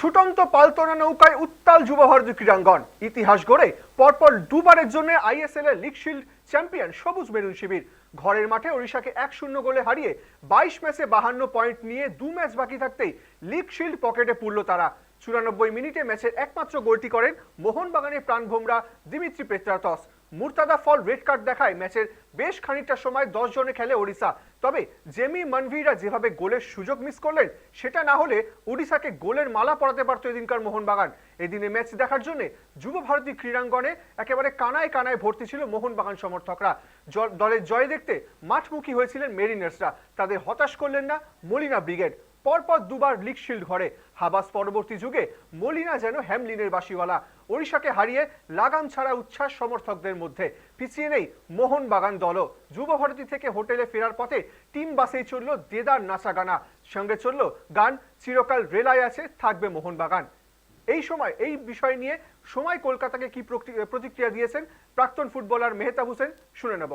ছুটন্ত পালতোলা নৌকায় উত্তাল যুব ভারতী ক্রীড়াঙ্গন। ইতিহাস গড়ে পরপর দুবারের জন্য আইএসএল এর লিগ শিল্ড চ্যাম্পিয়ন সবুজ মেরুন শিবির ঘরের মাঠে ওড়িশাকে 1-0 গোলে হারিয়ে 22 ম্যাচে 52 পয়েন্ট নিয়ে 2 ম্যাচ বাকি থাকতেই লিগ শিল্ড পকেটে পুরল তারা। 94 মিনিটে ম্যাচের একমাত্র গোলটি করেন মোহনবাগানের প্রাণভোমরা দিমিত্রি পেত্রাতস। মুর্তাদা ফল রেড কার্ড দেখায় ম্যাচের বেশ খানিকটা সময় 10 জনে খেলে ওড়িশা। তবে জেমি মনভিরা যেভাবে গোলের সুযোগ মিস করলেন সেটা না হলে ওড়িশাকে গোলের মালা পরাতে পারত এদিনকার মোহনবাগান। এদিনে ম্যাচ দেখার জন্য যুব ভারতী ক্রীড়াঙ্গনে একেবারে কানায় কানায় ভর্তি ছিল মোহনবাগান সমর্থকরা। দলের জয় দেখতে মাঠমুখী হয়েছিলেন মেরিনার্সরা। তাদের হতাশ করলেন না মলিনা ব্রিগেড। পরপর দুবার লিগ শিল্ড ঘরে হাবাস পরবর্তী যুগে মলিনা যেন হ্যামলিনের বাসিওয়ালা। ওড়িশাকে হারিয়ে লাগাম ছাড়া উচ্ছ্বাস সমর্থকদের মধ্যে। পিছিয়ে নেই মোহনবাগান দলও। যুব ভারতী থেকে হোটেলে ফেরার পথে টিম বাসেই চলল দেদার নাচা গানা, সঙ্গে চলল গান চিরকাল রেলায় আছে থাকবে মোহনবাগান। এই বিষয় নিয়ে সময় কলকাতাকে কি প্রতিক্রিয়া দিয়েছেন প্রাক্তন ফুটবলার মেহতাব হোসেন, শুনে নেব।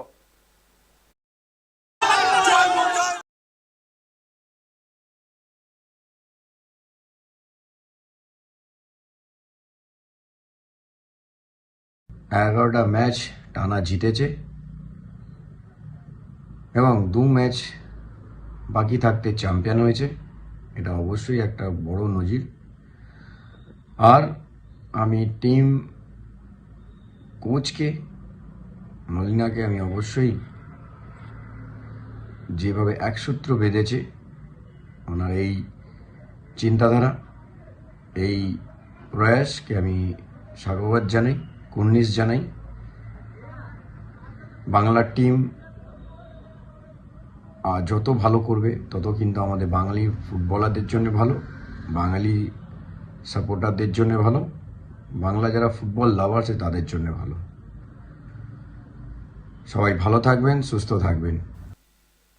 11টা ম্যাচ টানা জিতেছে এবং 2 ম্যাচ বাকি থাকতে চ্যাম্পিয়ন হয়েছে। এটা অবশ্যই একটা বড় নজির। আর আমি টিম কোচকে মলিনাকে আমি অবশ্যই যেভাবে একসূত্র বেঁধেছে ওনার এই চিন্তাধারা, এই প্রয়াসকে আমি সাধুবাদ জানাই, কুর্নিশ জানাই। বাংলার টিম যত ভালো করবে তত কিন্তু আমাদের বাঙালি ফুটবলারদের জন্য ভালো, বাঙালি সাপোর্টারদের জন্য ভালো, বাংলা যারা ফুটবল লাভার আছে তাদের জন্য ভালো। সবাই ভালো থাকবেন, সুস্থ থাকবেন।